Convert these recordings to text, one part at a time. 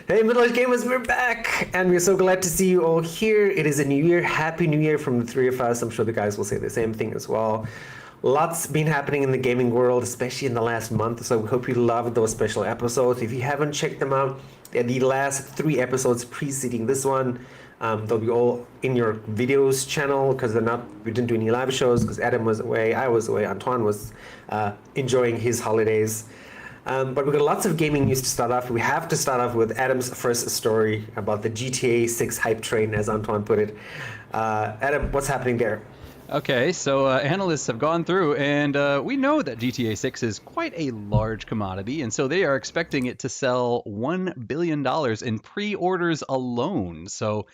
Hey, middle-aged gamers, we're back, and we're so glad to see you all here. It is a new year. Happy New Year from the three of us. I'm sure the guys will say the same thing as well. Lots been happening in the gaming world, especially in the last month, so we hope you loved those special episodes. If you haven't checked them out, they're the last 3 episodes preceding this one. They'll be all in your videos channel because we didn't do any live shows because Adam was away, I was away, Antoine was enjoying his holidays. But we've got lots of gaming news to start off. We have to start off with Adam's first story about the GTA 6 hype train, as Antoine put it. Adam, what's happening there? Okay, so analysts have gone through, and we know that GTA 6 is quite a large commodity, and so they are expecting it to sell $1 billion in pre-orders alone. So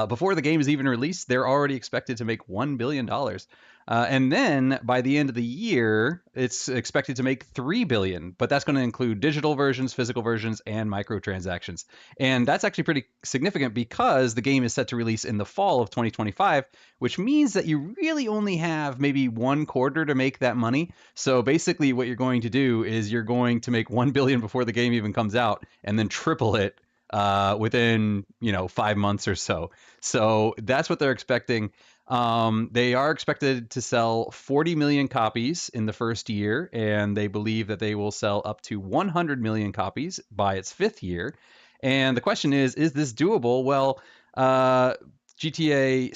before the game is even released, they're already expected to make $1 billion. And then by the end of the year, it's expected to make $3 billion, but that's going to include digital versions, physical versions, and microtransactions. And that's actually pretty significant because the game is set to release in the fall of 2025, which means that you really only have maybe 1 quarter to make that money. So basically what you're going to do is you're going to make $1 billion before the game even comes out and then triple it within 5 months or so. So that's what they're expecting. They are expected to sell 40 million copies in the first year, and they believe that they will sell up to 100 million copies by its 5th year. And the question is this doable? Well, GTA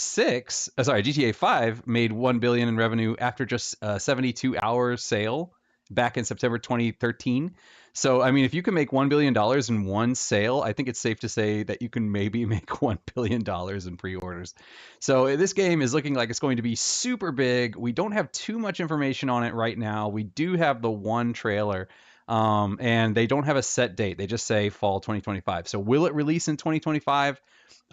5 made $1 billion in revenue after just a 72-hour sale back in September 2013. So, I mean, if you can make $1 billion in one sale, I think it's safe to say that you can maybe make $1 billion in pre-orders. So this game is looking like it's going to be super big. We don't have too much information on it right now. We do have the one trailer, and they don't have a set date. They just say fall 2025. So will it release in 2025?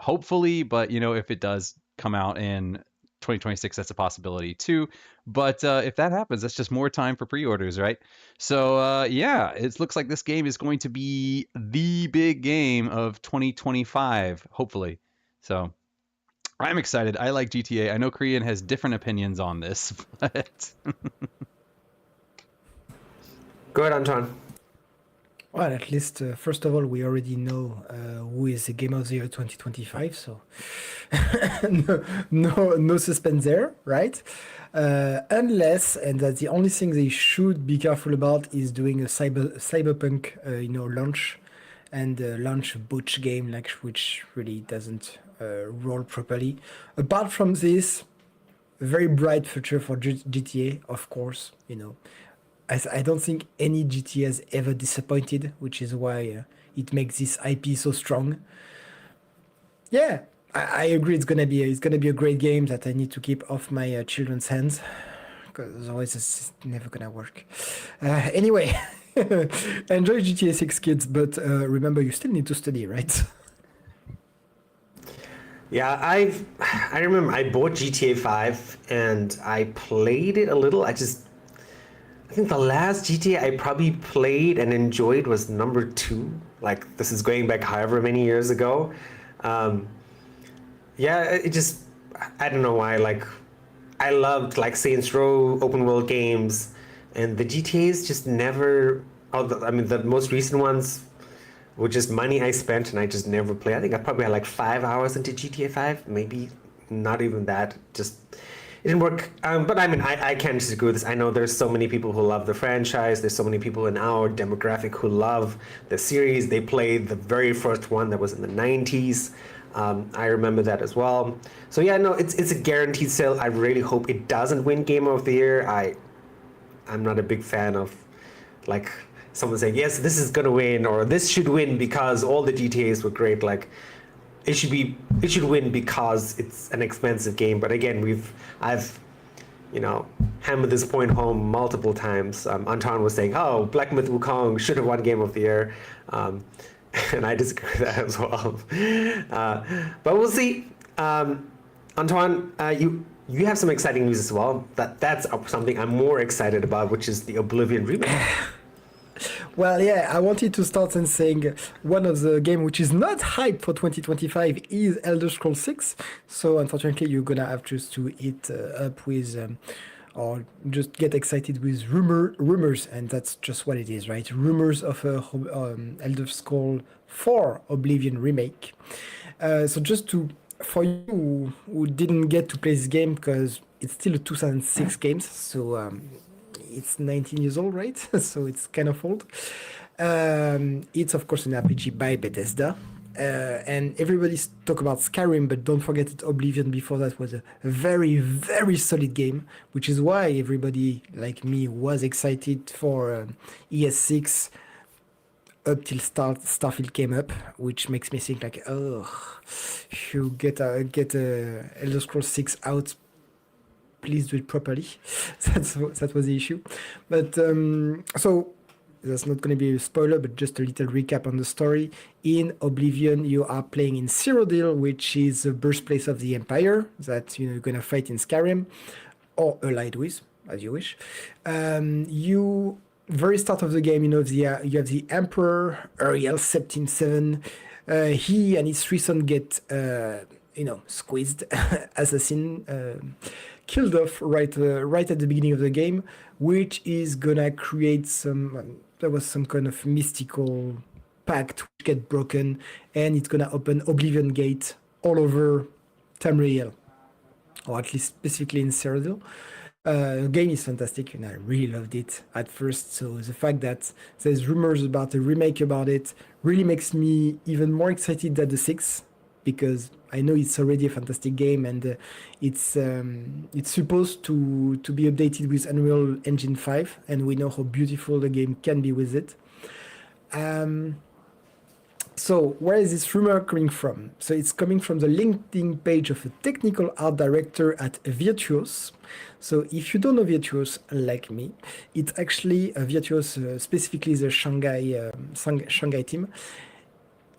Hopefully, but if it does come out in 2026, that's a possibility too. But if that happens, that's just more time for pre-orders, right? So yeah, it looks like this game is going to be the big game of 2025, hopefully. So I'm excited. I like GTA. I know Korean has different opinions on this, but Go ahead, Antoine. Well, at least, first of all, we already know who is the Game of the Year 2025, so no suspense there, right? Unless, and that's the only thing they should be careful about, is doing a cyberpunk, launch, and launch a butch game, which really doesn't roll properly. Apart from this, a very bright future for GTA, of course, I don't think any GTA has ever disappointed, which is why it makes this IP so strong. Yeah, I agree. It's gonna be a great game that I need to keep off my children's hands, because otherwise it's never gonna work. Anyway, enjoy GTA 6, kids, but remember you still need to study, right? Yeah, I remember I bought GTA 5 and I played it a little. I think the last GTA I probably played and enjoyed was number 2. Like, this is going back however many years ago. Yeah, I don't know why. Like, I loved Saints Row open world games, and the GTAs just never. The most recent ones were just money I spent, and I just never played. I think I probably had 5 hours into GTA 5, maybe not even that. It didn't work, but I can't disagree with this. I know there's so many people who love the franchise. There's so many people in our demographic who love the series. They played the very first one that was in the 90s. I remember that as well. So yeah, no, it's a guaranteed sale. I really hope it doesn't win Game of the Year. I'm not a big fan of someone saying, yes, this is gonna win, or this should win because all the GTAs were great. It should win because it's an expensive game. But again, I've hammered this point home multiple times. Anton was saying, oh, Black Myth Wukong should have won Game of the Year, and I disagree with that as well. But we'll see. Antoine, you have some exciting news as well. That's something I'm more excited about, which is the Oblivion remake. Well, yeah, I wanted to start and saying one of the game which is not hyped for 2025 is Elder Scrolls 6. So unfortunately, you're gonna have just to eat up with or just get excited with rumors, and that's just what it is, right? Rumors of a Elder Scrolls 4 Oblivion remake. So just for you who didn't get to play this game, because it's still a 2006 game, so it's 19 years old, right? So it's kind of old. It's of course an RPG by Bethesda. And everybody's talk about Skyrim, but don't forget that Oblivion before that was a very, very solid game, which is why everybody like me was excited for ES6 up till Starfield came up, which makes me think like, oh, you get Elder Scrolls 6 out, please do it properly. That was the issue. But so that's not going to be a spoiler, but just a little recap on the story. In Oblivion, you are playing in Cyrodiil, which is the birthplace of the Empire that you're going to fight in Skyrim, or allied with, as you wish. You very start of the game, you have the Emperor Uriel 17/7. He and his 3 sons get squeezed, assassin, killed off right at the beginning of the game, which is gonna create there was some kind of mystical pact which get broken, and it's gonna open Oblivion Gate all over Tamriel, or at least specifically in Cyrodiil. The game is fantastic, and I really loved it at first. So the fact that there's rumors about a remake about it really makes me even more excited than the 6, because I know it's already a fantastic game, and it's supposed to be updated with Unreal Engine 5, and we know how beautiful the game can be with it. So where is this rumor coming from? So it's coming from the LinkedIn page of a technical art director at Virtuos. So if you don't know Virtuos, like me, it's actually Virtuos, specifically the Shanghai team.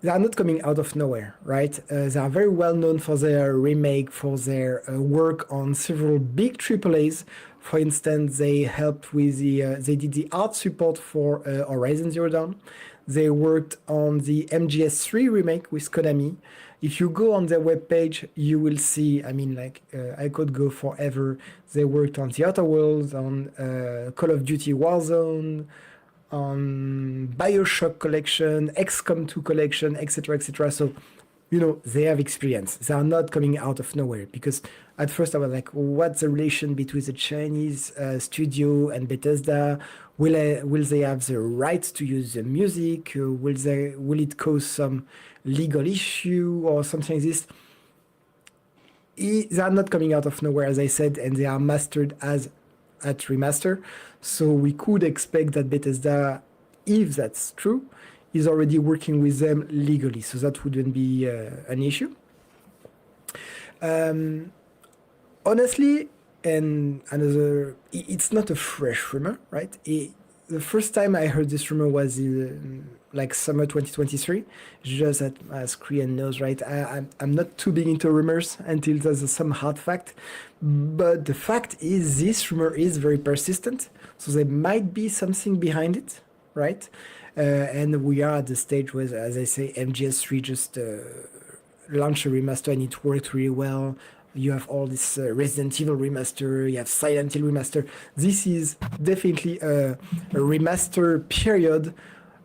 They are not coming out of nowhere, right? They are very well known for their remake, for their work on several big AAAs. For instance, they helped with they did the art support for Horizon Zero Dawn. They worked on the MGS3 remake with Konami. If you go on their webpage, you will see, I could go forever. They worked on The Outer Worlds, on Call of Duty Warzone, on Bioshock collection, XCOM 2 collection, etc., etc. So, they have experience. They are not coming out of nowhere, because at first I was like, what's the relation between the Chinese studio and Bethesda? Will they have the right to use the music? Will it cause some legal issue or something like this? They are not coming out of nowhere, as I said, and they are mastered at remaster. So we could expect that Bethesda, if that's true, is already working with them legally. So that wouldn't be an issue. Honestly, and it's not a fresh rumor, right? The first time I heard this rumor was in summer 2023. Just that, as Korean knows, right? I'm not too big into rumors until there's some hard fact. But the fact is, this rumor is very persistent. So there might be something behind it, right? And we are at the stage where, as I say, MGS3 just launched a remaster and it worked really well. You have all this Resident Evil remaster, you have Silent Hill remaster. This is definitely a remaster period.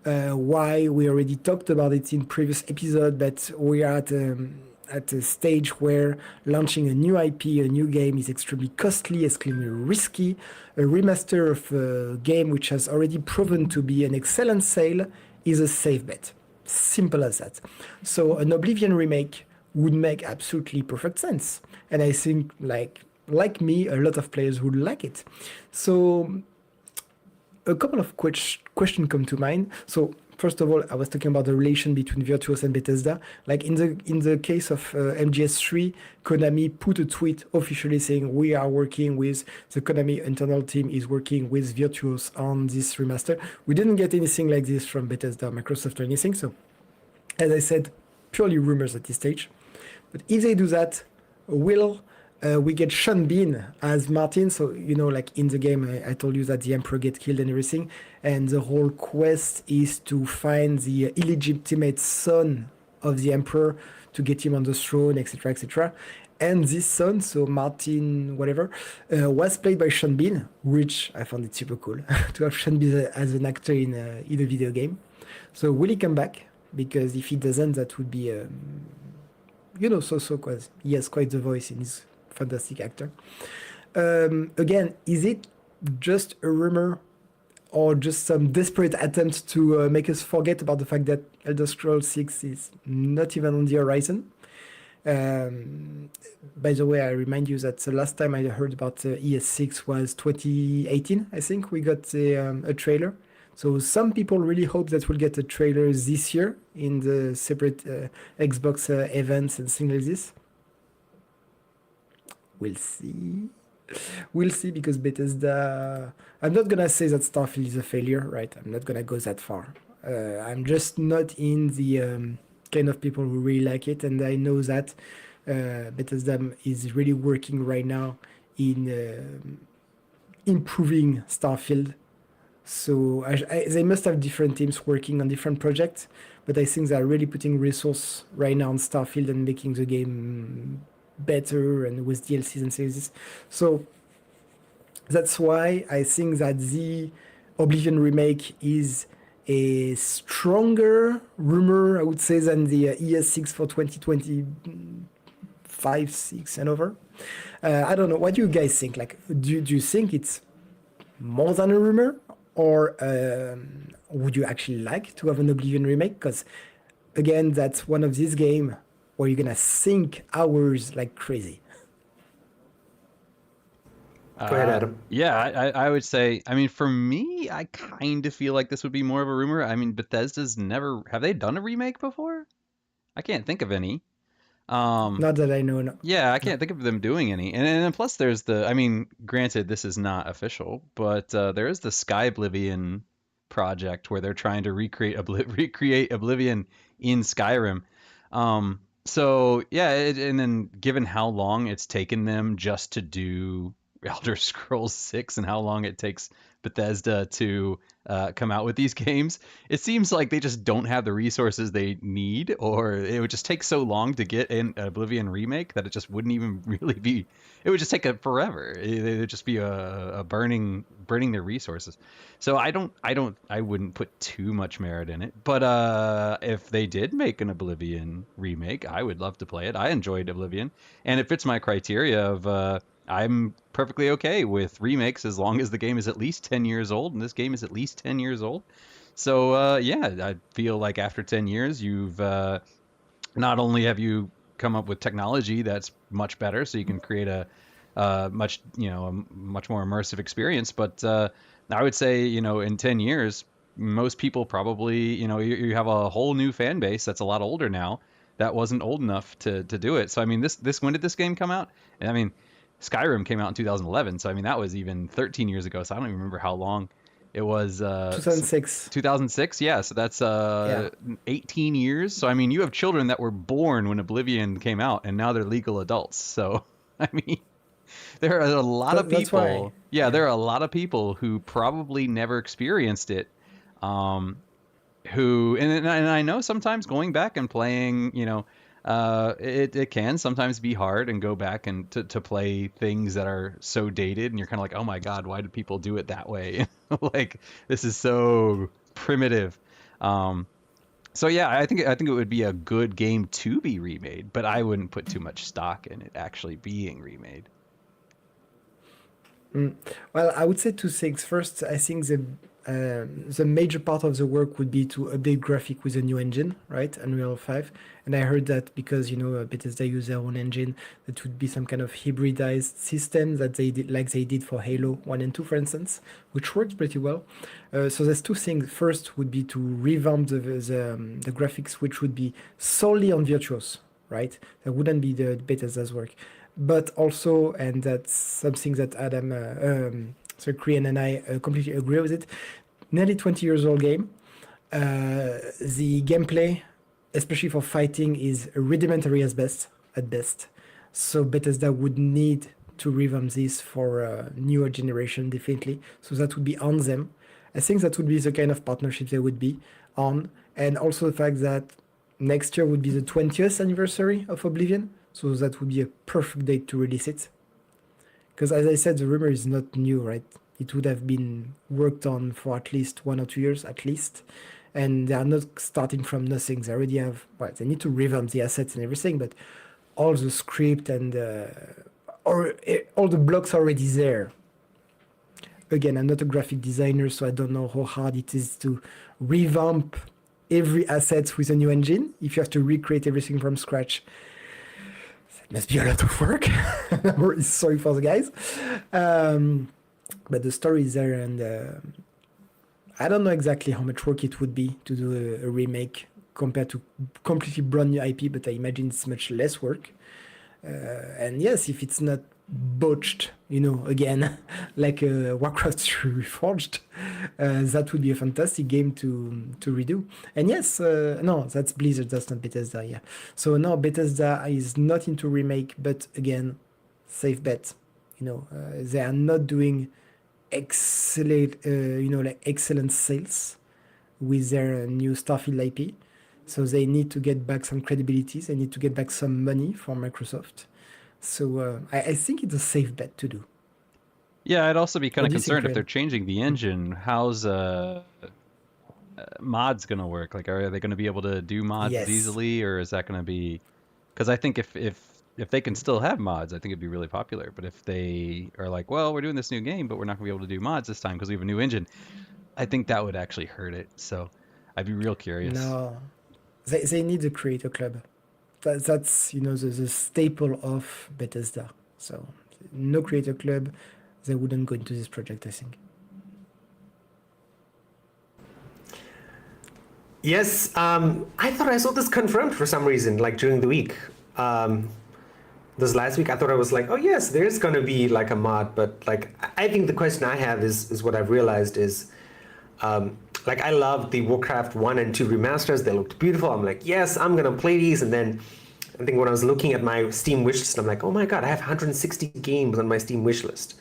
Why we already talked about it in previous episode, but we are at a stage where launching a new IP, a new game, is extremely costly, extremely risky. A remaster of a game which has already proven to be an excellent sale is a safe bet. Simple as that. So an Oblivion remake would make absolutely perfect sense. And I think, like me, a lot of players would like it. So a couple of questions come to mind. So first of all, I was talking about the relation between Virtuos and Bethesda. Like in the case of MGS3, Konami put a tweet officially saying we are working with the Konami internal team is working with Virtuos on this remaster. We didn't get anything like this from Bethesda, Microsoft, or anything. So, as I said, purely rumors at this stage. But if they do that, we get Sean Bean as Martin. So, in the game, I told you that the Emperor gets killed and everything. And the whole quest is to find the illegitimate son of the Emperor to get him on the throne, etc., etc. and this son, so Martin, whatever, was played by Sean Bean, which I found it super cool to have Sean Bean as an actor in a video game. So will he come back? Because if he doesn't, that would be, so quite. He has quite the voice and he's a fantastic actor. Again, is it just a rumor or just some desperate attempt to make us forget about the fact that Elder Scrolls 6 is not even on the horizon? By the way, I remind you that the last time I heard about ES6 was 2018, I think we got a trailer. So some people really hope that we'll get a trailer this year in the separate Xbox events and things like this. We'll see. We'll see, because Bethesda... I'm not gonna say that Starfield is a failure, right? I'm not gonna go that far. I'm just not in the kind of people who really like it, and I know that Bethesda is really working right now in improving Starfield. So they must have different teams working on different projects, but I think they're really putting resource right now on Starfield and making the game better and with DLCs and series. So that's why I think that the Oblivion remake is a stronger rumor, I would say, than the ES6 for 2025, 6 and over. I don't know. What do you guys think? Like, do you think it's more than a rumor, or would you actually like to have an Oblivion remake? Because again, that's one of these games where you're gonna think hours like crazy. Go ahead, Adam. Yeah, I would say, I mean, for me, I kind of feel like this would be more of a rumor. I mean, Bethesda's never, have they done a remake before? I can't think of any. Not that I know. No. Yeah, I can't think of them doing any. And plus there's I mean, granted, this is not official, but there is the Sky Oblivion project where they're trying to recreate Oblivion in Skyrim. So yeah, and then given how long it's taken them just to do Elder Scrolls 6 and how long it takes Bethesda to come out with these games, it seems like they just don't have the resources they need, or it would just take so long to get an Oblivion remake that it just wouldn't even really be. It would just take forever. It would just be a burning their resources. So I wouldn't put too much merit in it. But if they did make an Oblivion remake, I would love to play it. I enjoyed Oblivion, and it fits my criteria of. I'm perfectly okay with remakes as long as the game is at least 10 years old, and this game is at least 10 years old. So yeah, I feel like after 10 years, you've not only have you come up with technology that's much better, so you can create a much more immersive experience, but I would say, in 10 years, most people probably, you have a whole new fan base that's a lot older now that wasn't old enough to do it. So I mean, when did this game come out? And I mean, Skyrim came out in 2011, so I mean that was even 13 years ago. So I don't even remember how long it was. 2006. 2006, yeah. So that's 18 years. So I mean, you have children that were born when Oblivion came out, and now they're legal adults. So I mean, there are a lot of people. Yeah, there are a lot of people who probably never experienced it. Who and I know sometimes going back and playing, it can sometimes be hard and go back and to play things that are so dated, and you're kind of like, oh my God, why did people do it that way? Like, this is so primitive. So yeah, I think it would be a good game to be remade, but I wouldn't put too much stock in it actually being remade. Well, I would say two things. First, I think the major part of the work would be to update graphic with a new engine, right? Unreal 5. And I heard that because, Bethesda use their own engine, that would be some kind of hybridized system that they did, like they did for Halo 1 and 2, for instance, which works pretty well. So there's two things. First would be to revamp the graphics, which would be solely on Virtuos, right? That wouldn't be the Bethesda's work. But also, and that's something that Adam, Krian and I completely agree with it, nearly 20 years old game. The gameplay, especially for fighting, is rudimentary at best. So Bethesda would need to revamp this for a newer generation, definitely. So that would be on them. I think that would be the kind of partnership they would be on. And also the fact that next year would be the 20th anniversary of Oblivion. So that would be a perfect date to release it. Because as I said, the rumor is not new, right? It would have been worked on for at least 1 or 2 years, at least. And they are not starting from nothing. They already have, well, they need to revamp the assets and everything, but all the script and all the blocks are already there. Again, I'm not a graphic designer, so I don't know how hard it is to revamp every asset with a new engine. If you have to recreate everything from scratch, it must be a lot of work. I'm really sorry for the guys. But the story is there, and I don't know exactly how much work it would be to do a remake compared to completely brand new IP, but I imagine it's much less work. And yes, if it's not botched, again, like Warcraft 3 Reforged, that would be a fantastic game to redo. And yes, no, that's Blizzard, that's not Bethesda, yeah. So no, Bethesda is not into remake, but again, safe bet. They are not doing excellent, excellent sales with their new Starfield IP. So they need to get back some credibility. They need to get back some money from Microsoft. So I think it's a safe bet to do. Yeah, I'd also be kind What of do you think, concerned if Ren? they're changing the engine. How's mods gonna work? Like, are they gonna be able to do mods as Yes. easily, or is that gonna be? Because I think if they can still have mods, I think it'd be really popular. But if they are like, well, we're doing this new game, but we're not gonna be able to do mods this time because we have a new engine, I think that would actually hurt it. So I'd be real curious. No, they need a creator club. That's the staple of Bethesda. So no creator club, they wouldn't go into this project, I think. Yes, I thought I saw this confirmed for some reason, like during the week. This last week, I thought I was like, oh yes, there's gonna be like a mod, but like I think the question I have is what I've realized is, like I love the Warcraft 1 and 2 remasters. They looked beautiful. I'm like, yes, I'm gonna play these. And then I think when I was looking at my Steam wishlist, I'm like, oh my god, I have 160 games on my Steam wishlist.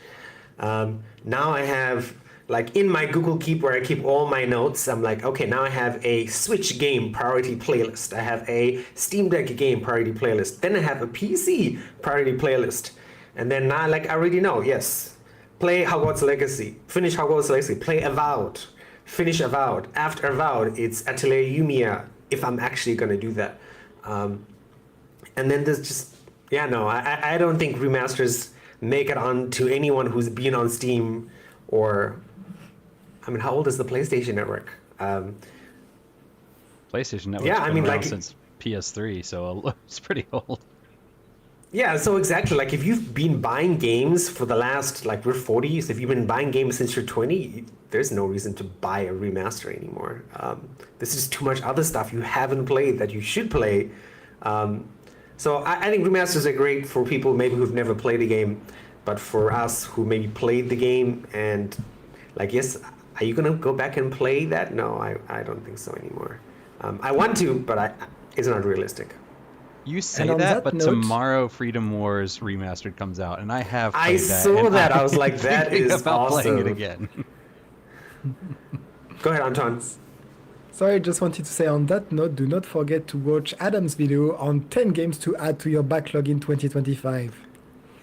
Now I have, like in my Google Keep where I keep all my notes, I'm like, okay, now I have a Switch game priority playlist. I have a Steam Deck game priority playlist. Then I have a PC priority playlist. And then now, like, I already know, yes, play Hogwarts Legacy, finish Hogwarts Legacy, play Avowed, finish Avowed. After Avowed, it's Atelier Yumiya, if I'm actually going to do that. And then there's just, yeah, no, I don't think remasters make it on to anyone who's been on Steam or, I mean, how old is the PlayStation Network? PlayStation Network's Yeah, I been mean, around like- since PS3, so it's pretty old. Yeah, so exactly, like if you've been buying games for the last, like we're 40, so if you've been buying games since you're 20, there's no reason to buy a remaster anymore. This is too much other stuff you haven't played that you should play. So I think remasters are great for people maybe who've never played a game, but for us who maybe played the game and like, yes, are you gonna go back and play that? No, I don't think so anymore. I want to, but it's not realistic. You say And on that, that but note- tomorrow Freedom Wars Remastered comes out, and I have I played that. saw and that. I I'm was like, that thinking is about playing it awesome. again. Go ahead, Anton. Sorry, I just wanted to say on that note, do not forget to watch Adam's video on 10 games to add to your backlog in 2025.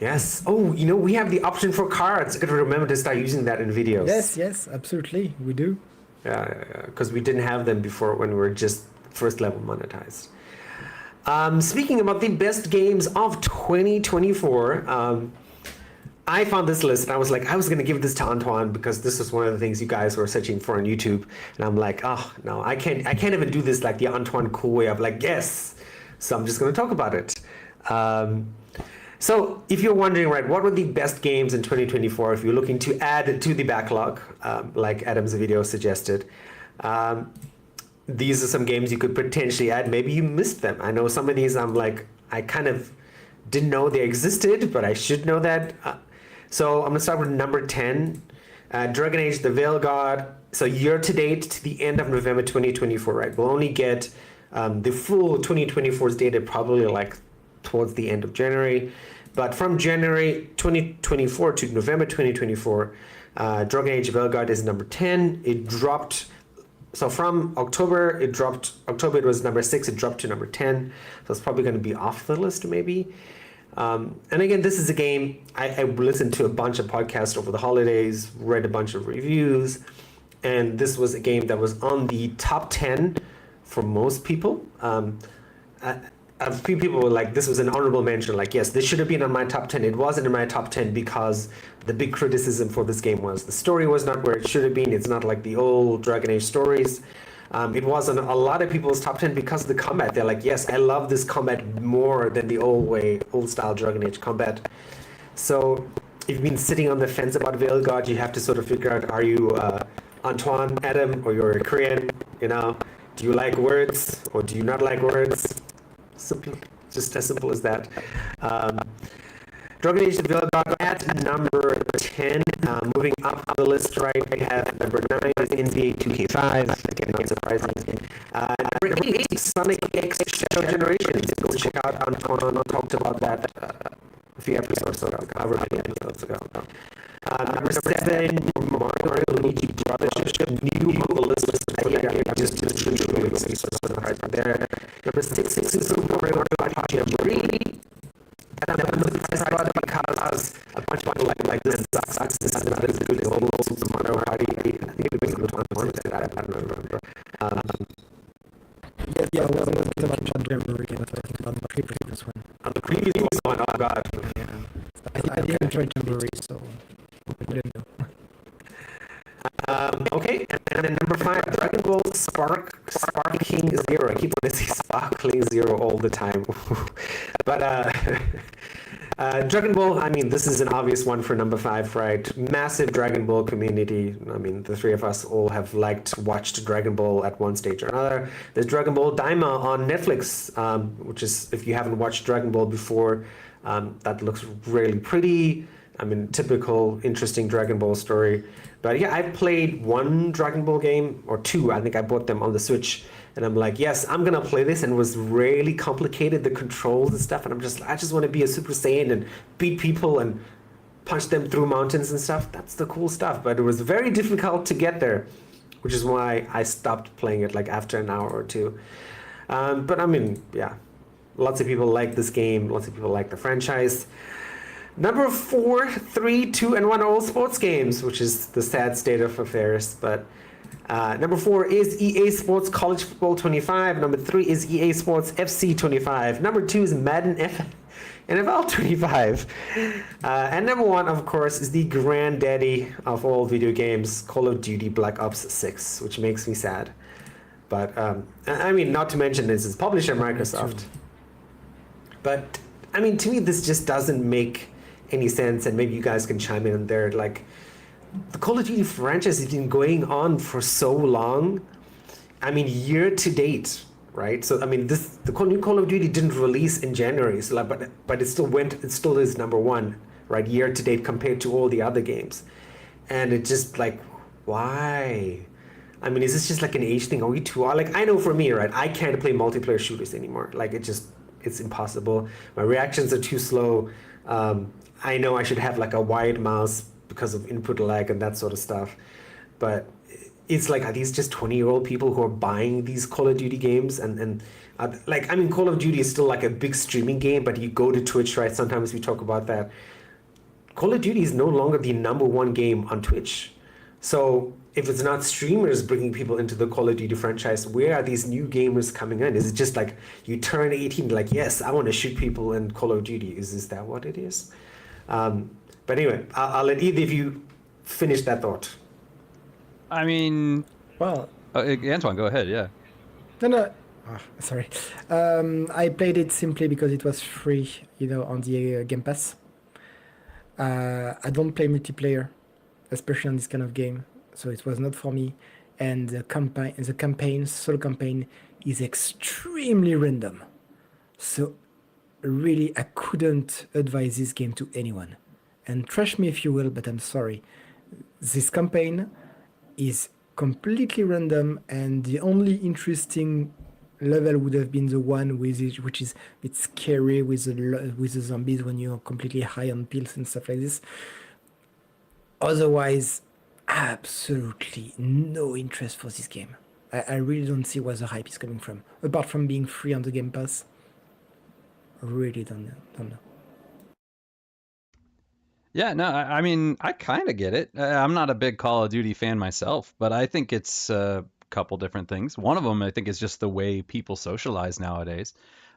Yes. Oh, we have the option for cards. I gotta remember to start using that in videos. Yes, absolutely, we do. Yeah, because we didn't have them before when we were just first level monetized. Speaking about the best games of 2024, I found this list and I was like, I was going to give this to Antoine because this is one of the things you guys were searching for on YouTube. And I'm like, oh, no, I can't even do this like the Antoine cool way of like, yes. So I'm just going to talk about it. So if you're wondering, right, what were the best games in 2024 if you're looking to add to the backlog, like Adam's video suggested, these are some games you could potentially add. Maybe you missed them. I know some of these I'm like, I kind of didn't know they existed, but I should know that. So I'm going to start with number 10, Dragon Age the Veil God. So year to date to the end of November 2024, right? We'll only get the full 2024's data probably like towards the end of January. But from January 2024 to November 2024, Dragon Age Veil God is number 10. It dropped so from October it dropped. October it was number 6. It dropped to number 10. So it's probably going to be off the list maybe. And again, this is a game I listened to a bunch of podcasts over the holidays, read a bunch of reviews, and this was a game that was on the top 10 for most people. A few people were like, this was an honorable mention. Like, yes, this should have been on my top 10. It wasn't in my top 10 because the big criticism for this game was the story was not where it should have been. It's not like the old Dragon Age stories. It wasn't a lot of people's top 10 because of the combat. They're like, yes, I love this combat more than the old style Dragon Age combat. So if you've been sitting on the fence about 𝙎𝙪𝙥𝙥𝙦, you have to sort of figure out, are you Antoine, Adam, or you're a Korean? You know, do you like words or do you not like words? Simple, just as simple as that. Dragon Age 𝙎𝙪𝙥𝙥 at number 10. Moving up on the list, right, we have number 9 is NBA 2K5. Again, not surprising. Number 8, Sonic X Shadow Generations. Go check out Antoine talked about that a few episodes ago, however many episodes ago. Number 7, Mario Luigi Brothers, new on the list for that game. Just right there. Number 6 is Super Mario RPG Jamboree. And I'm surprised about it because a bunch of people like this sucks. This is not as good as old Super Mario Party. I think it was good one that I don't remember. Yeah, well, it was about John Jamboree again. I think about the previous one. On the previous one, oh god. Yeah. I didn't try Jamboree, so I didn't know. Okay, and then number 5, Dragon Ball Sparking Zero. I keep wanting to say Sparkling Zero all the time. But Dragon Ball, I mean, this is an obvious one for number 5, right? Massive Dragon Ball community. I mean, the three of us all have watched Dragon Ball at one stage or another. There's Dragon Ball Daima on Netflix, which is, if you haven't watched Dragon Ball before, that looks really pretty. I mean, typical, interesting Dragon Ball story. But yeah, I've played one Dragon Ball game, or 2. I think I bought them on the Switch. And I'm like, yes, I'm going to play this. And it was really complicated, the controls and stuff. And I just want to be a Super Saiyan and beat people and punch them through mountains and stuff. That's the cool stuff. But it was very difficult to get there, which is why I stopped playing it like after an hour or 2. But I mean, yeah, lots of people like this game. Lots of people like the franchise. Number 4, 3, 2, and 1 are all sports games, which is the sad state of affairs. But number 4 is EA Sports College Football 25. Number 3 is EA Sports FC 25. Number 2 is Madden NFL 25. And number 1, of course, is the granddaddy of all video games, Call of Duty Black Ops 6, which makes me sad. But I mean, not to mention this is publisher Microsoft. But I mean, to me, this just doesn't make any sense, and maybe you guys can chime in there. Like, the Call of Duty franchise has been going on for so long. I mean, year to date, right? So I mean, the new Call of Duty didn't release in January, so like, but it still is number 1, right? Year to date compared to all the other games, and it just like, why? I mean, is this just like an age thing? Are we too old? Like, I know for me, right? I can't play multiplayer shooters anymore. Like, it's impossible. My reactions are too slow. I know I should have like a wide mouse because of input lag and that sort of stuff. But it's like, are these just 20-year-old people who are buying these Call of Duty games? And like, I mean, Call of Duty is still like a big streaming game, but you go to Twitch, right? Sometimes we talk about that. Call of Duty is no longer the number 1 game on Twitch. So if it's not streamers bringing people into the Call of Duty franchise, where are these new gamers coming in? Is it just like you turn 18, like, yes, I want to shoot people in Call of Duty? Is that what it is? But anyway, I'll let either of you finish that thought. I mean, Well, Antoine, go ahead. Yeah. no. Sorry. I played it simply because it was free, on the Game Pass. I don't play multiplayer, especially on this kind of game, so it was not for me. And the solo campaign is extremely random. So really, I couldn't advise this game to anyone. And trash me if you will, but I'm sorry. This campaign is completely random, and the only interesting level would have been the one which is a bit scary with the zombies when you're completely high on pills and stuff like this. Otherwise, absolutely no interest for this game. I really don't see where the hype is coming from. Apart from being free on the Game Pass, really don't know. Yeah, no, I mean, I kind of get it. I'm not a big Call of Duty fan myself, but I think it's a couple different things. One of them, I think, is just the way people socialize nowadays.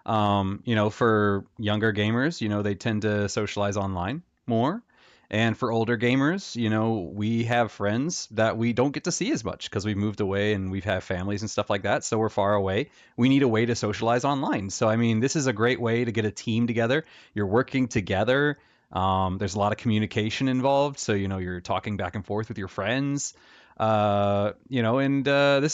For younger gamers, they tend to socialize online more. And for older gamers, we have friends that we don't get to see as much because we've moved away and we've had families and stuff like that. So we're far away. We need a way to socialize online. So, I mean, this is a great way to get a team together. You're working together. There's a lot of communication involved, so you're talking back and forth with your friends. This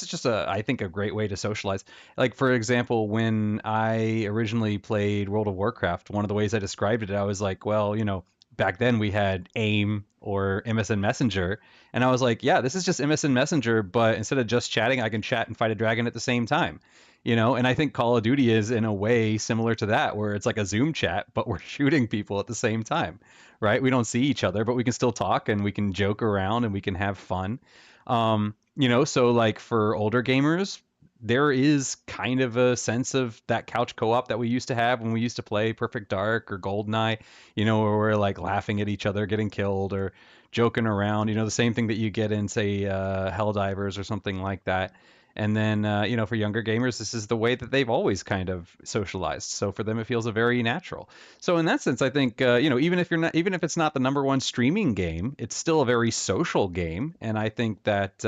is just I think a great way to socialize. Like for example, when I originally played World of Warcraft, one of the ways I described it, I was like, well, back then we had AIM or MSN Messenger, and I was like, yeah, this is just MSN Messenger, but instead of just chatting, I can chat and fight a dragon at the same time. And I think Call of Duty is in a way similar to that, where it's like a Zoom chat, but we're shooting people at the same time, right? We don't see each other, but we can still talk and we can joke around and we can have fun. So like for older gamers, there is kind of a sense of that couch co-op that we used to have when we used to play Perfect Dark or GoldenEye, where we're like laughing at each other getting killed or joking around, the same thing that you get in, say, Helldivers or something like that. And then, for younger gamers, this is the way that they've always kind of socialized. So for them, it feels a very natural. So in that sense, I think, even if it's not the number one streaming game, it's still a very social game. And I think that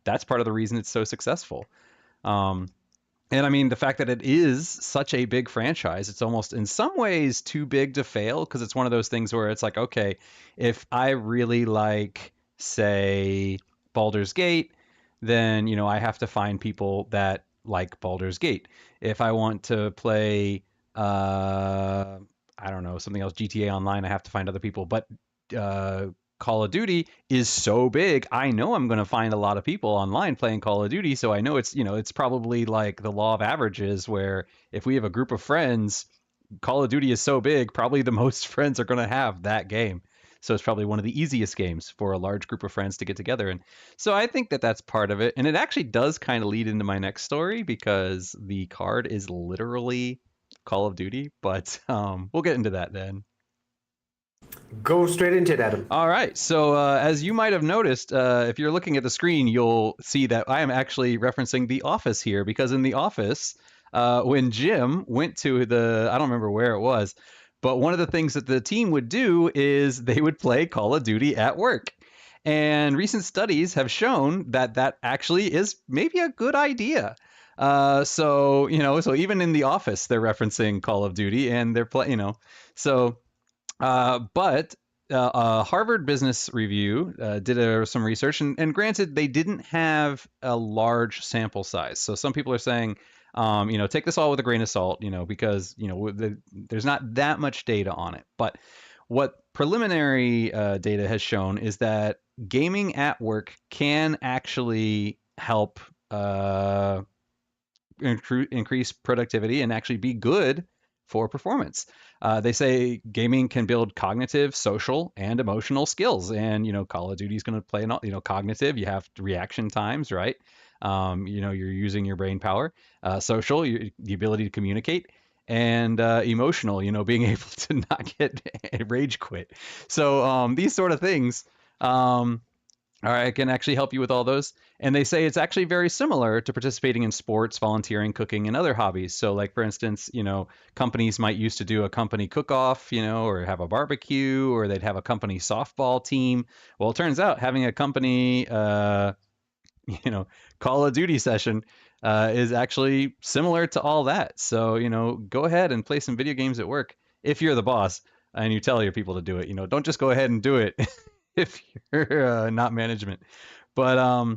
that's part of the reason it's so successful. And I mean, the fact that it is such a big franchise, it's almost in some ways too big to fail because it's one of those things where it's like, okay, if I really like, say, Baldur's Gate, then, I have to find people that like Baldur's Gate. If I want to play, I don't know, something else, GTA Online, I have to find other people. But Call of Duty is so big, I know I'm going to find a lot of people online playing Call of Duty. So I know it's probably like the law of averages where if we have a group of friends, Call of Duty is so big, probably the most friends are going to have that game. So it's probably one of the easiest games for a large group of friends to get together. And so I think that that's part of it. And it actually does kind of lead into my next story because the card is literally Call of Duty, but we'll get into that then. Go straight into it, Adam. All right. So as you might have noticed, if you're looking at the screen, you'll see that I am actually referencing The Office here because in The Office, when Jim went to I don't remember where it was, but one of the things that the team would do is they would play Call of Duty at work. And recent studies have shown that that actually is maybe a good idea. So even in The Office, they're referencing Call of Duty and they're playing, so. But Harvard Business Review did some research, and granted, they didn't have a large sample size. So some people are saying, take this all with a grain of salt, because there's not that much data on it. But what preliminary data has shown is that gaming at work can actually help increase productivity and actually be good for performance. They say gaming can build cognitive, social, and emotional skills. And, Call of Duty is going to play, cognitive, you have reaction times, right? You're using your brain power. Social, the ability to communicate. And emotional, being able to not get rage quit. So these sort of things I can actually help you with all those. And they say it's actually very similar to participating in sports, volunteering, cooking, and other hobbies. So like, for instance, companies might used to do a company cook-off, or have a barbecue, or they'd have a company softball team. Well, it turns out having a company, Call of Duty session is actually similar to all that. So, go ahead and play some video games at work if you're the boss and you tell your people to do it. Don't just go ahead and do it if you're not management. But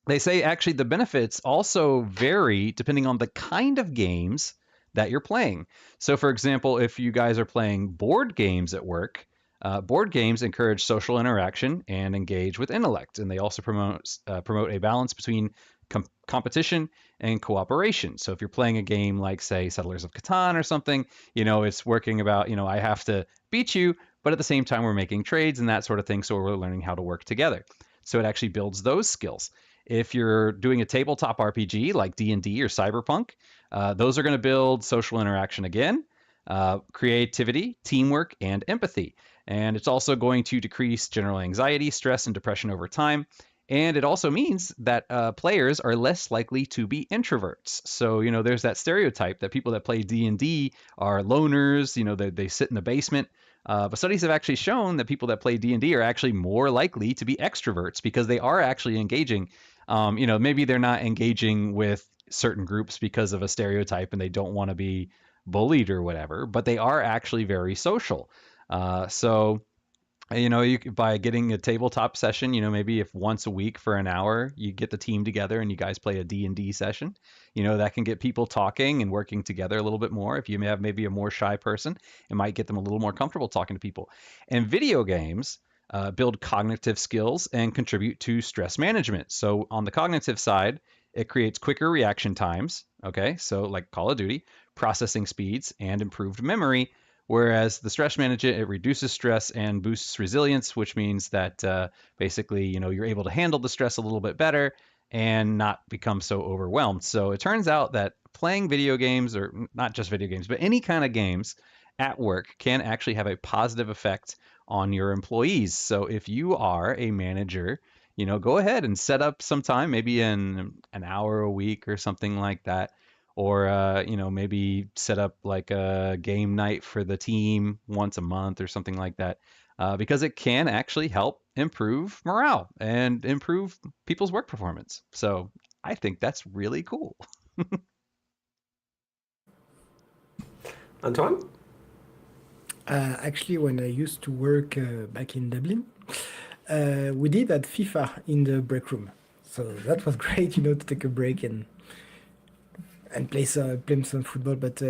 they say actually the benefits also vary depending on the kind of games that you're playing. So for example, if you guys are playing board games at work, board games encourage social interaction and engage with intellect. And they also promote a balance between competition and cooperation. So if you're playing a game like, say, Settlers of Catan or something, it's working about, I have to beat you, but at the same time, we're making trades and that sort of thing. So we're learning how to work together. So it actually builds those skills. If you're doing a tabletop RPG like D&D or Cyberpunk, those are going to build social interaction again, creativity, teamwork, and empathy. And it's also going to decrease general anxiety, stress, and depression over time. And it also means that players are less likely to be introverts. So, there's that stereotype that people that play D&D are loners, they sit in the basement. But studies have actually shown that people that play D&D are actually more likely to be extroverts because they are actually engaging. Maybe they're not engaging with certain groups because of a stereotype and they don't want to be bullied or whatever, but they are actually very social. So by getting a tabletop session, maybe if once a week for an hour, you get the team together and you guys play a D&D session, that can get people talking and working together a little bit more. If you have maybe a more shy person, it might get them a little more comfortable talking to people. And video games build cognitive skills and contribute to stress management. So on the cognitive side, it creates quicker reaction times. Okay, so like Call of Duty, processing speeds, and improved memory. Whereas the stress management, it reduces stress and boosts resilience, which means that basically, you're able to handle the stress a little bit better and not become so overwhelmed. So it turns out that playing video games, or not just video games, but any kind of games at work can actually have a positive effect on your employees. So if you are a manager, go ahead and set up some time, maybe in an hour a week or something like that. Or, maybe set up like a game night for the team once a month or something like that, because it can actually help improve morale and improve people's work performance. So I think that's really cool. Antoine? Actually, when I used to work back in Dublin, we did at FIFA in the break room. So that was great, to take a break and play some football. But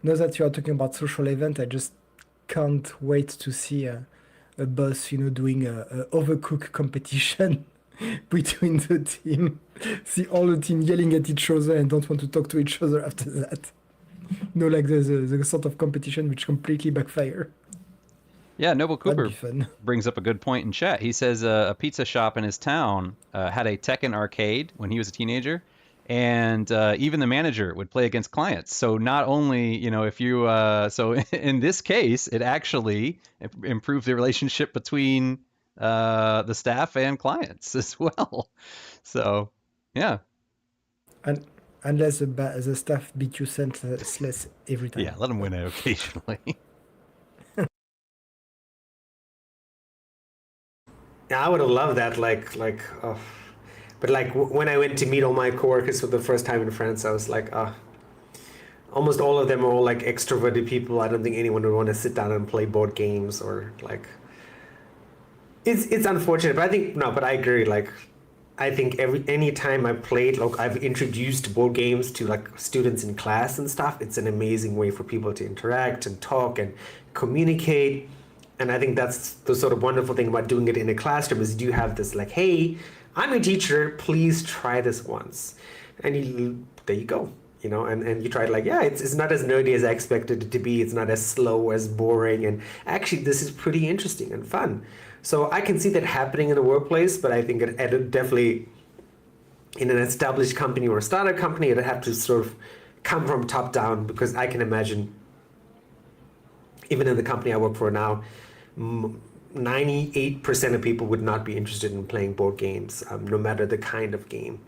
now that you are talking about social event, I just can't wait to see a boss, doing a overcook competition between the team. See all the team yelling at each other and don't want to talk to each other after that. Like the sort of competition which completely backfire. Yeah, Noble That'd Cooper be fun. brings up a good point in chat. He says a pizza shop in his town had a Tekken arcade when he was a teenager, and even the manager would play against clients. So not only, if you, so in this case, it actually improved the relationship between the staff and clients as well. So, yeah. And unless the staff beat you senseless every time. Yeah, let them win it occasionally. Yeah, I would have loved that. But when I went to meet all my coworkers for the first time in France, I was like, almost all of them are all like extroverted people. I don't think anyone would want to sit down and play board games or like. It's unfortunate, but I agree. Like, I think any time I played, like I've introduced board games to like students in class and stuff. It's an amazing way for people to interact and talk and communicate. And I think that's the sort of wonderful thing about doing it in a classroom is you do have this like, hey, I'm a teacher, please try this once. And there you go, and you try it like, yeah, it's not as nerdy as I expected it to be. It's not as slow, as boring. And actually, this is pretty interesting and fun. So I can see that happening in the workplace, but I think it definitely in an established company or a startup company, it'd have to sort of come from top down, because I can imagine even in the company I work for now, 98% of people would not be interested in playing board games, no matter the kind of game.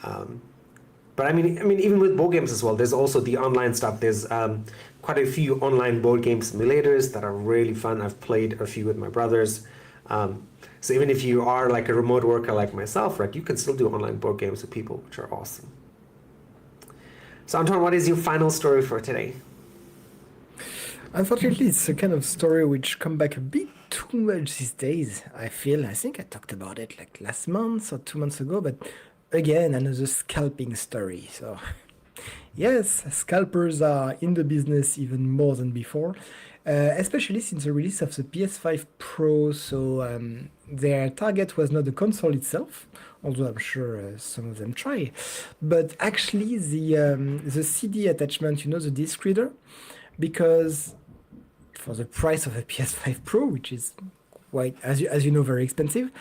But I mean, even with board games as well, there's also the online stuff. There's quite a few online board game simulators that are really fun. I've played a few with my brothers. So even if you are like a remote worker like myself, right, you can still do online board games with people, which are awesome. So Antoine, what is your final story for today? Unfortunately, it's a kind of story which come back a bit too much these days. I think I talked about it like last month or 2 months ago, but again, another scalping story. So yes, scalpers are in the business even more than before, especially since the release of the PS5 Pro. So their target was not the console itself, although I'm sure some of them try, but actually the CD attachment, the disc reader, because for the price of a PS5 Pro, which is quite, as you know, very expensive,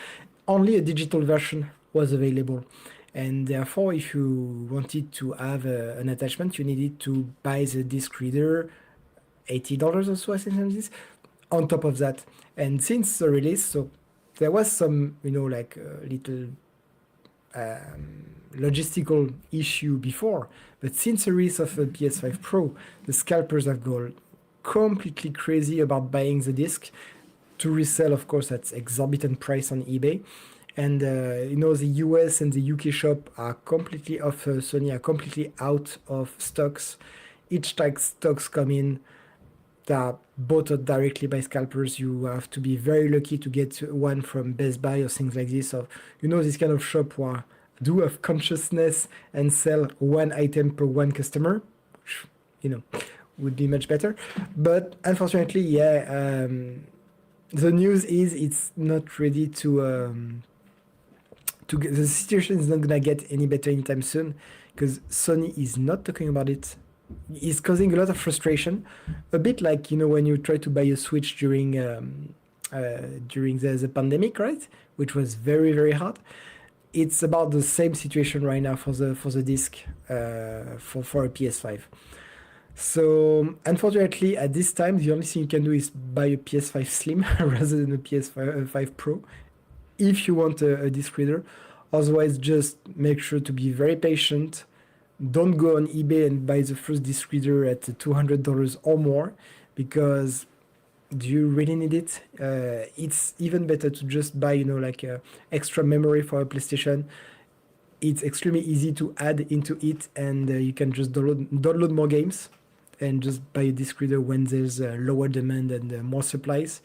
only a digital version was available. And therefore, if you wanted to have an attachment, you needed to buy the disc reader, $80 or so, I think, like this, on top of that. And since the release, so there was some, like little logistical issue before, but since the release of a PS5 Pro, the scalpers have gone completely crazy about buying the disc to resell, of course, at exorbitant price on eBay. And the US and the UK shop are completely off. Sony are completely out of stocks. Each time stocks come in, they are bought directly by scalpers. You have to be very lucky to get one from Best Buy or things like this. Or this kind of shop where do have consciousness and sell one item per one customer, which, would be much better. But unfortunately, yeah, the news is it's not ready to the situation is not gonna get any better anytime soon, because Sony is not talking about it. It's causing a lot of frustration, a bit like when you try to buy a Switch during the pandemic, right? Which was very, very hard. It's about the same situation right now for the disc for a PS5. So unfortunately, at this time, the only thing you can do is buy a PS5 Slim rather than a PS5 Pro if you want a disc reader. Otherwise, just make sure to be very patient. Don't go on eBay and buy the first disc reader at $200 or more, because do you really need it? It's even better to just buy, like extra memory for a PlayStation. It's extremely easy to add into it, and you can just download more games and just buy a disc reader when there's lower demand and more supplies.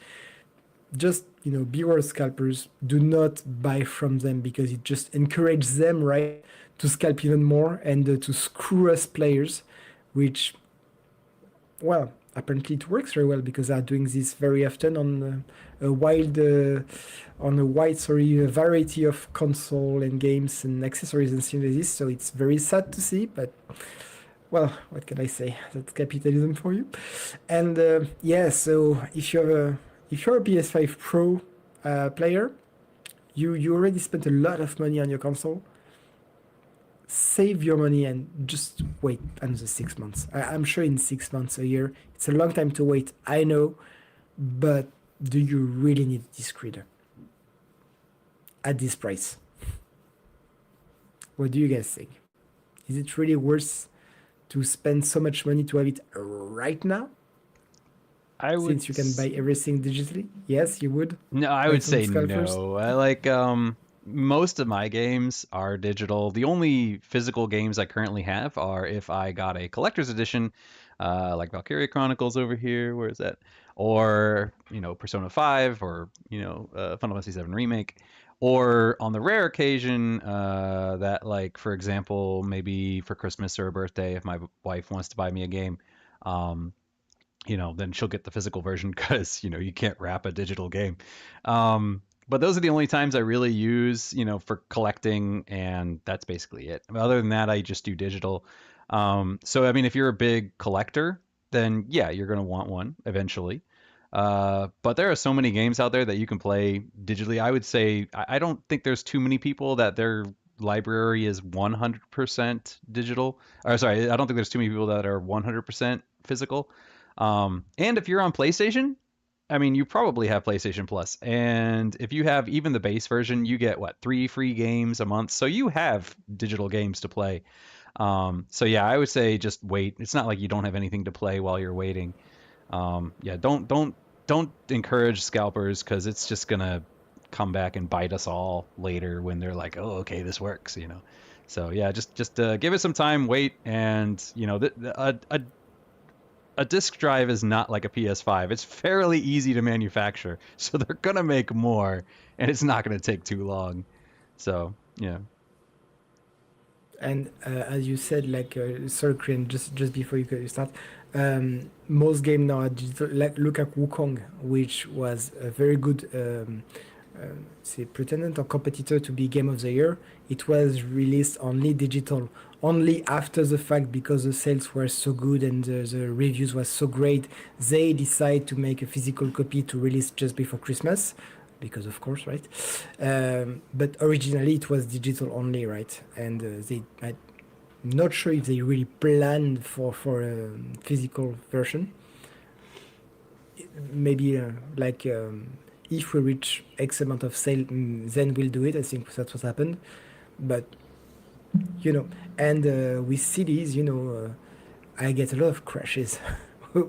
Just beware scalpers. Do not buy from them, because it just encourages them, right, to scalp even more and to screw us players, which, well, apparently it works very well, because they're doing this very often on a wide variety of console and games and accessories and things like this. So it's very sad to see, but well, what can I say? That's capitalism for you. And yeah, so if you're a PS5 Pro player, you already spent a lot of money on your console. Save your money and just wait another 6 months. I'm sure in 6 months, a year, it's a long time to wait, I know, but do you really need a disc reader at this price? What do you guys think? Is it really worth to spend so much money to have it right now? Since you can buy everything digitally? Yes, you would? No, I would say no. I like most of my games are digital. The only physical games I currently have are if I got a collector's edition, like Valkyria Chronicles over here. Where is that? Or Persona 5, or Final Fantasy 7 Remake, or on the rare occasion that, like, for example, maybe for Christmas or a birthday, if my wife wants to buy me a game, then she'll get the physical version, because you can't wrap a digital game. But those are the only times I really use, for collecting, and that's basically it. Other than that, I just do digital. So I mean, if you're a big collector, then yeah, you're gonna want one eventually. But there are so many games out there that you can play digitally. I would say I don't think there's too many people that their library is 100% digital. Or sorry, I don't think there's too many people that are 100% physical. And if you're on PlayStation, I mean, you probably have PlayStation Plus, and if you have even the base version, you get 3 free games a month, so you have digital games to play. So yeah, I would say just wait. It's not like you don't have anything to play while you're waiting. Yeah, don't encourage scalpers, because it's just gonna come back and bite us all later when they're like, oh, okay, this works, So yeah, just give it some time, wait, and a disk drive is not like a PS5. It's fairly easy to manufacture, so they're gonna make more, and it's not gonna take too long. So yeah. And as you said, like, sorry, Korean, just before you start, most games now are digital. Like, look at Wukong, which was a very good say pretendant or competitor to be Game of the Year. It was released only digital, only after the fact, because the sales were so good and the reviews was so great. They decide to make a physical copy to release just before Christmas. because of course, right? But originally it was digital only, right? And I'm not sure if they really planned for a physical version. Maybe if we reach X amount of sale, then we'll do it. I think that's what happened. But and with CDs, I get a lot of crashes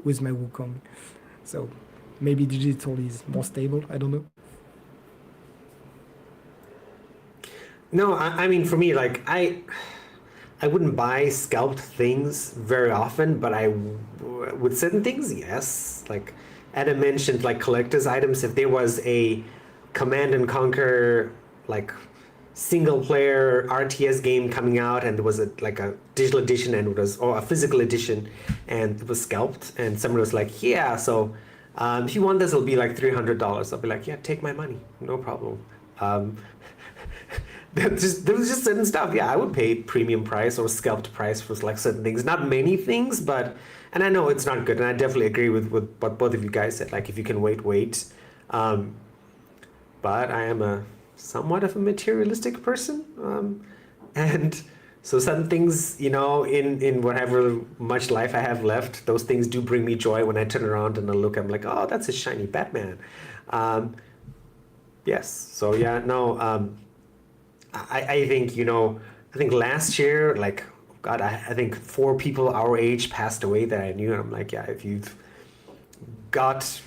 with my Wukong. So maybe digital is more stable. I don't know. No, I mean, for me, like, I wouldn't buy scalped things very often, but with certain things, yes. Like Adam mentioned, like collector's items, if there was a Command and Conquer, like single player RTS game coming out and there was a digital edition or a physical edition and it was scalped and someone was like, yeah, so if you want this, it'll be like $300. I'll be like, yeah, take my money, no problem. There was just certain stuff. Yeah, I would pay premium price or scalped price for like certain things. Not many things, and I know it's not good. And I definitely agree with what both of you guys said. Like if you can wait. But I am somewhat of a materialistic person. And so some things, in whatever much life I have left, those things do bring me joy when I turn around and I look, I'm like, oh, that's a shiny Batman. Yes. So yeah, no, I think last year, like, God, I think 4 people our age passed away that I knew. And I'm like, yeah, if you've got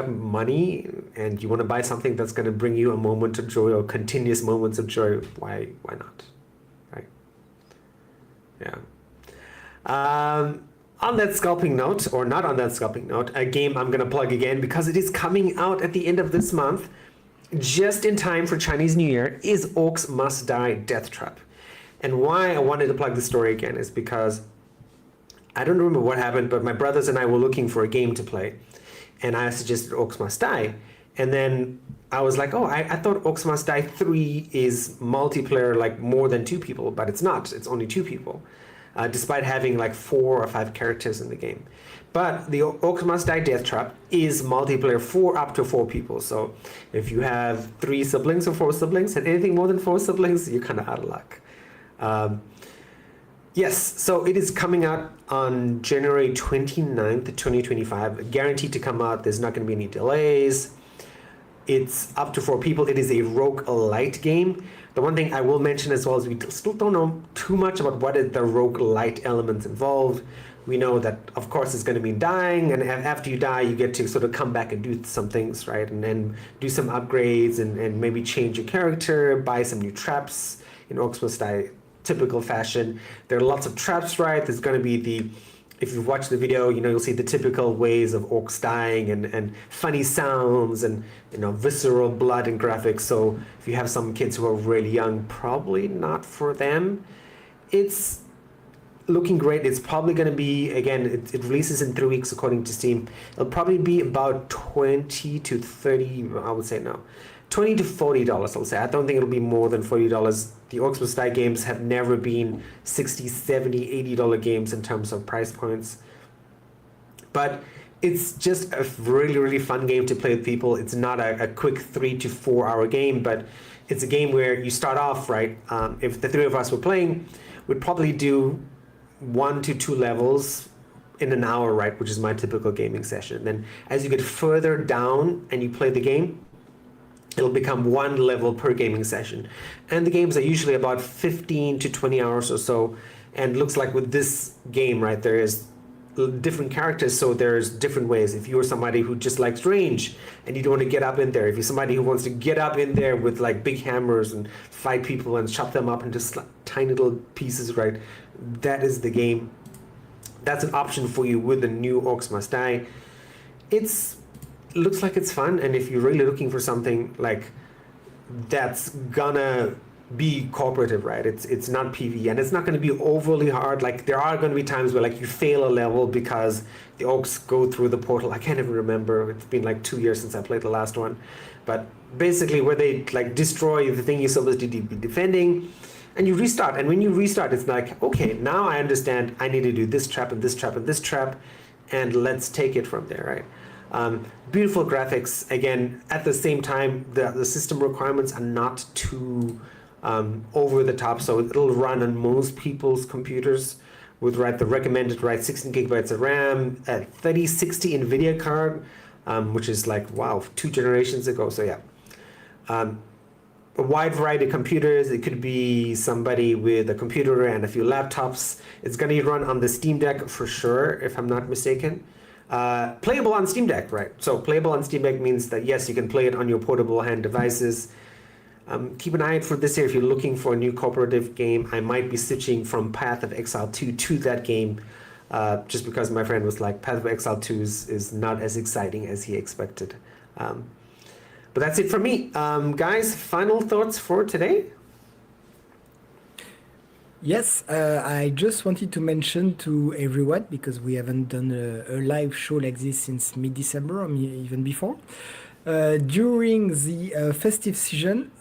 money and you want to buy something that's going to bring you a moment of joy or continuous moments of joy, why not? Right? Yeah. On that scalping note, or not on that scalping note, a game I'm going to plug again because it is coming out at the end of this month, just in time for Chinese New Year, is Orcs Must Die Death Trap. And why I wanted to plug the story again is because I don't remember what happened, but my brothers and I were looking for a game to play. And I suggested Orcs Must Die. And then I was like, oh, I thought Orcs Must Die 3 is multiplayer, like more than 2 people, but it's not. It's only 2 people, despite having like 4 or 5 characters in the game. But the Orcs Must Die Death Trap is multiplayer for up to 4 people. So if you have 3 siblings or 4 siblings, and anything more than 4 siblings, you're kind of out of luck. Yes, so it is coming out on January 29th, 2025. Guaranteed to come out. There's not going to be any delays. It's up to 4 people. It is a roguelite game. The one thing I will mention as well is we still don't know too much about what the roguelite elements involved. We know that, of course, it's going to mean dying, and after you die, you get to sort of come back and do some things, right? And then do some upgrades and maybe change your character, buy some new traps in Orcs Must Die typical fashion. There are lots of traps, right? There's going to be if you've watched the video, you'll see the typical ways of orcs dying and funny sounds and, visceral blood and graphics. So if you have some kids who are really young, probably not for them. It's looking great. It's probably going to be, again, it releases in 3 weeks according to Steam. It'll probably be about 20 to 30, I would say no, $20 to $40, I'll say. I don't think it'll be more than $40. The Orcs Must Die games have never been $60, $70, $80 games in terms of price points. But it's just a really, really fun game to play with people. It's not a quick 3 to 4 hour game, but it's a game where you start off, right? If the 3 of us were playing, we'd probably do 1 to 2 levels in an hour, right? Which is my typical gaming session. Then as you get further down and you play the game, it'll become 1 level per gaming session. And the games are usually about 15 to 20 hours or so. And looks like with this game, right, there is different characters, so there's different ways. If you're somebody who just likes range and you don't want to get up in there, if you're somebody who wants to get up in there with like big hammers and fight people and chop them up into tiny little pieces, right, that is the game. That's an option for you with the new Orcs Must Die. Looks like it's fun, and if you're really looking for something like that's gonna be cooperative, right? It's not PvE, and it's not going to be overly hard. Like there are going to be times where like you fail a level because the orcs go through the portal. I can't even remember. It's been like 2 years since I played the last one, but basically where they like destroy the thing you're supposed to be defending, and you restart. And when you restart, it's like, okay, now I understand. I need to do this trap and this trap and this trap, and let's take it from there, right? Beautiful graphics. Again, at the same time, the system requirements are not too over the top, so it'll run on most people's computers with the recommended 16 gigabytes of RAM, a 3060 NVIDIA card, which is like, wow, 2 generations ago. So yeah, a wide variety of computers. It could be somebody with a computer and a few laptops. It's going to run on the Steam Deck for sure, if I'm not mistaken. Playable on Steam Deck, right? So playable on Steam Deck means that yes, you can play it on your portable hand devices. Keep an eye out for this year if you're looking for a new cooperative game. I might be switching from Path of Exile 2 to that game, just because my friend was like, Path of Exile 2 is not as exciting as he expected. But that's it for me. Guys, final thoughts for today? Yes, I just wanted to mention to everyone, because we haven't done a live show like this since mid-December, or even before. During the festive season,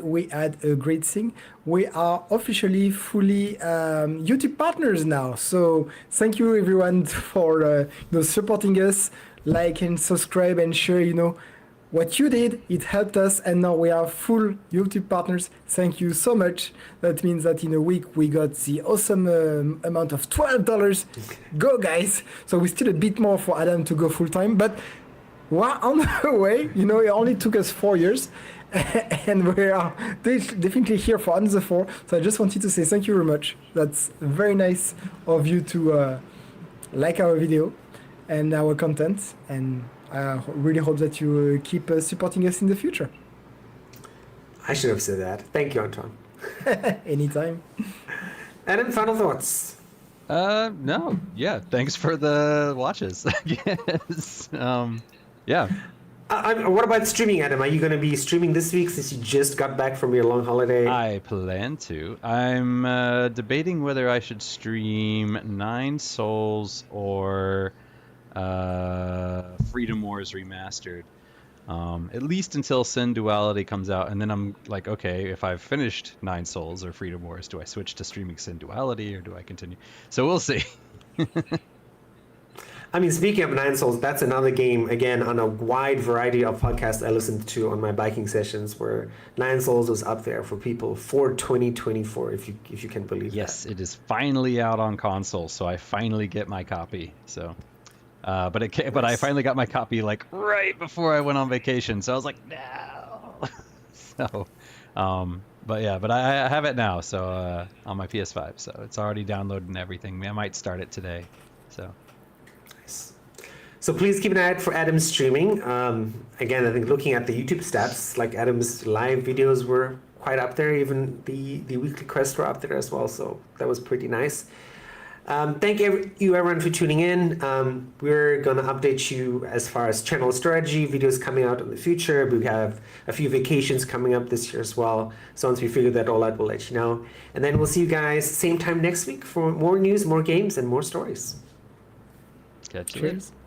we had a great thing. We are officially fully YouTube partners now. So thank you everyone for supporting us, like and subscribe and share. What you did, it helped us, and now we are full YouTube partners. Thank you so much. That means that in a week we got the awesome amount of $12. Go guys! So we still a bit more for Adam to go full time, but we're on the way. It only took us 4 years, and we are definitely here for another 4. So I just wanted to say thank you very much. That's very nice of you to like our video and our content, and I really hope that you keep supporting us in the future. I should have said that. Thank you, Anton. Anytime. Adam, final thoughts? No. Yeah. Thanks for the watches. Yes. Yeah. What about streaming, Adam? Are you going to be streaming this week since you just got back from your long holiday? I plan to. I'm debating whether I should stream 9 Souls or Freedom Wars Remastered. At least until Sin Duality comes out, and then I'm like, okay, if I've finished 9 Souls or Freedom Wars, do I switch to streaming Sin Duality or do I continue? So we'll see. I mean, speaking of 9 Souls, that's another game, again, on a wide variety of podcasts I listened to on my biking sessions, where 9 Souls was up there for people for 2024, if you can believe yes, that. it is finally out on console, so I finally get my copy. So, but I finally got my copy like right before I went on vacation, so I was like, no. So, but I have it now, so on my PS5, so it's already downloaded and everything. I might start it today. So. So please keep an eye out for Adam's streaming. Again, I think looking at the YouTube stats, like Adam's live videos were quite up there. Even the weekly quests were up there as well. So that was pretty nice. Thank you everyone for tuning in. We're going to update you as far as channel strategy, videos coming out in the future. We have a few vacations coming up this year as well. So once we figure that all out, we'll let you know. And then we'll see you guys same time next week for more news, more games, and more stories. Catch you Cheers. later.